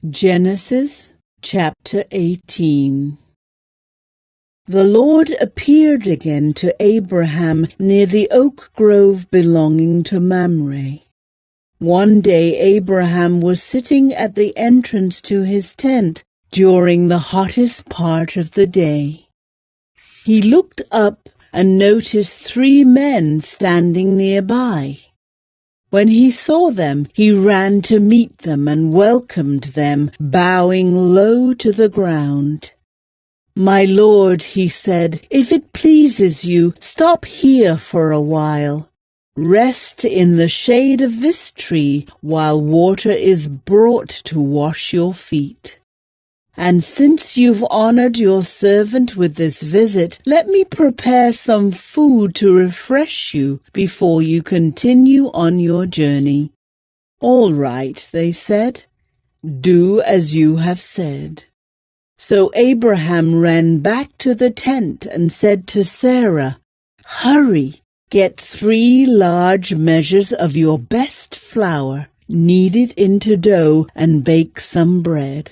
Genesis chapter 18. The Lord appeared again to Abraham near the oak grove belonging to Mamre. One day Abraham was sitting at the entrance to his tent during the hottest part of the day. He looked up and noticed 3 men standing nearby. When he saw them, he ran to meet them and welcomed them, bowing low to the ground. "My lord," he said, "if it pleases you, stop here for a while. Rest in the shade of this tree while water is brought to wash your feet. And since you've honored your servant with this visit, let me prepare some food to refresh you before you continue on your journey." "All right," they said. "Do as you have said." So Abraham ran back to the tent and said to Sarah, "Hurry, get 3 large measures of your best flour, knead it into dough, and bake some bread."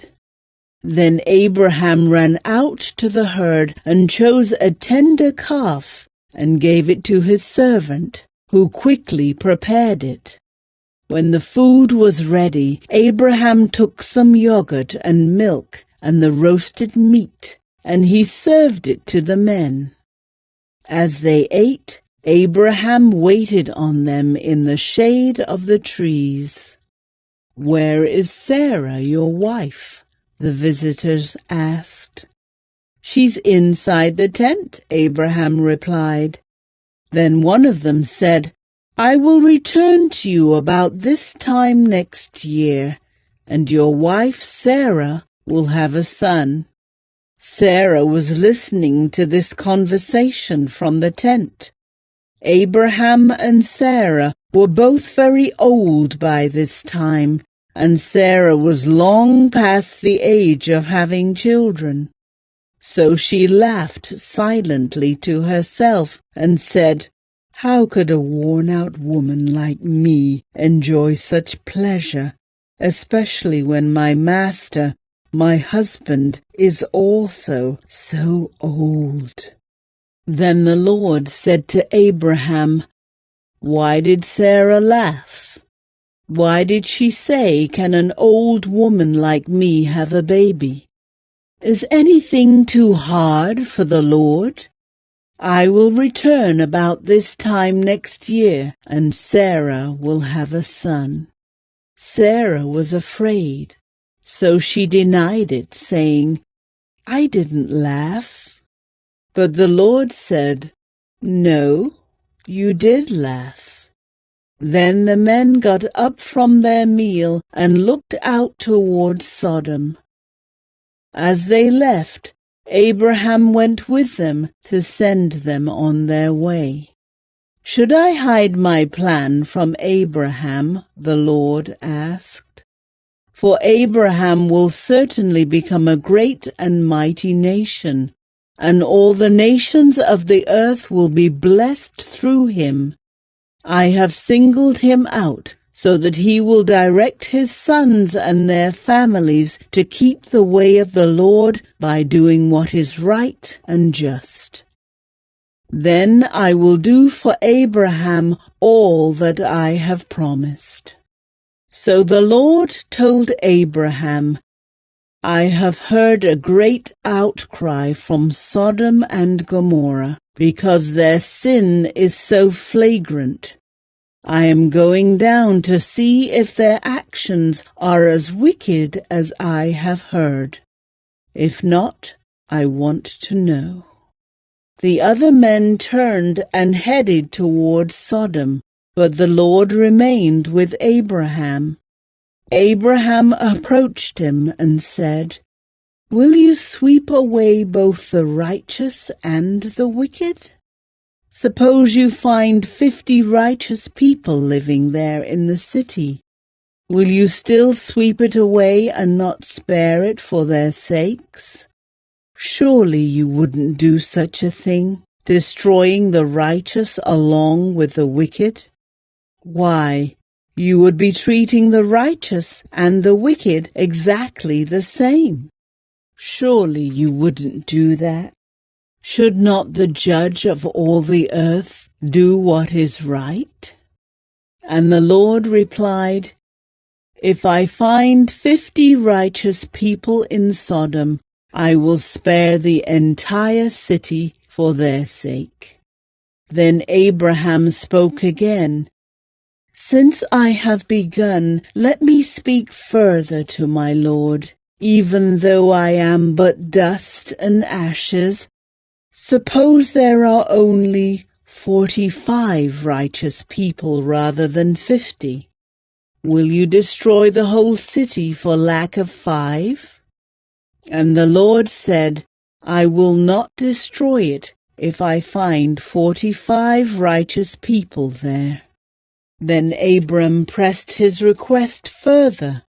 Then Abraham ran out to the herd and chose a tender calf and gave it to his servant, who quickly prepared it. When the food was ready, Abraham took some yogurt and milk and the roasted meat, and he served it to the men. As they ate, Abraham waited on them in the shade of the trees. "Where is Sarah, your wife?" the visitors asked. "She's inside the tent," Abraham replied. Then one of them said, "I will return to you about this time next year, and your wife Sarah will have a son." Sarah was listening to this conversation from the tent. Abraham and Sarah were both very old by this time, and Sarah was long past the age of having children. So she laughed silently to herself and said, "How could a worn-out woman like me enjoy such pleasure, especially when my master, my husband, is also so old?" Then the Lord said to Abraham, "Why did Sarah laugh? Why did she say, 'Can an old woman like me have a baby?' Is anything too hard for the Lord? I will return about this time next year, and Sarah will have a son." Sarah was afraid, so she denied it, saying, "I didn't laugh." But the Lord said, "No, you did laugh." Then the men got up from their meal and looked out toward Sodom. As they left, Abraham went with them to send them on their way. "Should I hide my plan from Abraham?" the Lord asked. "For Abraham will certainly become a great and mighty nation, and all the nations of the earth will be blessed through him. I have singled him out so that he will direct his sons and their families to keep the way of the Lord by doing what is right and just. Then I will do for Abraham all that I have promised." So the Lord told Abraham, "I have heard a great outcry from Sodom and Gomorrah, because their sin is so flagrant. I am going down to see if their actions are as wicked as I have heard. If not, I want to know." The other men turned and headed toward Sodom, but the Lord remained with Abraham. Abraham approached him and said, "Will you sweep away both the righteous and the wicked? Suppose you find 50 righteous people living there in the city. Will you still sweep it away and not spare it for their sakes? Surely you wouldn't do such a thing, destroying the righteous along with the wicked. Why, you would be treating the righteous and the wicked exactly the same. Surely you wouldn't do that. Should not the judge of all the earth do what is right? And the Lord replied, If I find 50 righteous people in Sodom, I will spare the entire city for their sake. Then Abraham spoke again, Since I have begun, let me speak further to my Lord, even though I am but dust and ashes. Suppose there are only 45 righteous people rather than 50. Will you destroy the whole city for lack of 5? And the Lord said, I will not destroy it if I find 45 righteous people there. Then Abram pressed his request further.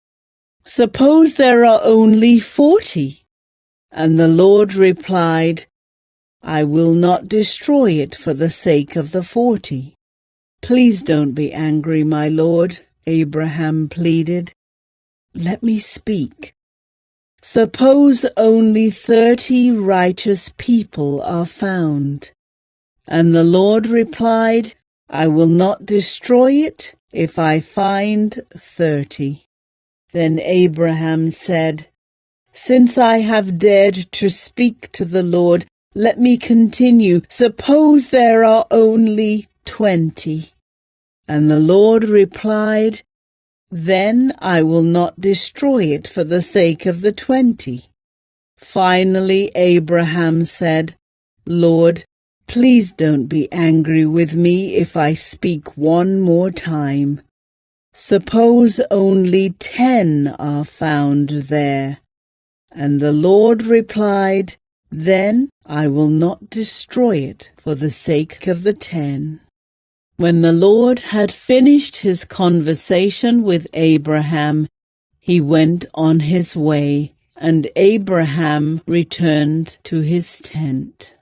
Suppose there are only 40? And the Lord replied, I will not destroy it for the sake of the 40. Please don't be angry, my Lord, Abraham pleaded. Let me speak. Suppose only 30 righteous people are found. And the Lord replied, I will not destroy it if I find 30. Then Abraham said, Since I have dared to speak to the Lord, let me continue. Suppose there are only 20. And the Lord replied, Then I will not destroy it for the sake of the 20. Finally, Abraham said, Lord, please don't be angry with me if I speak one more time. Suppose only 10 are found there. And the Lord replied, Then I will not destroy it for the sake of the 10. When the Lord had finished his conversation with Abraham, he went on his way, and Abraham returned to his tent.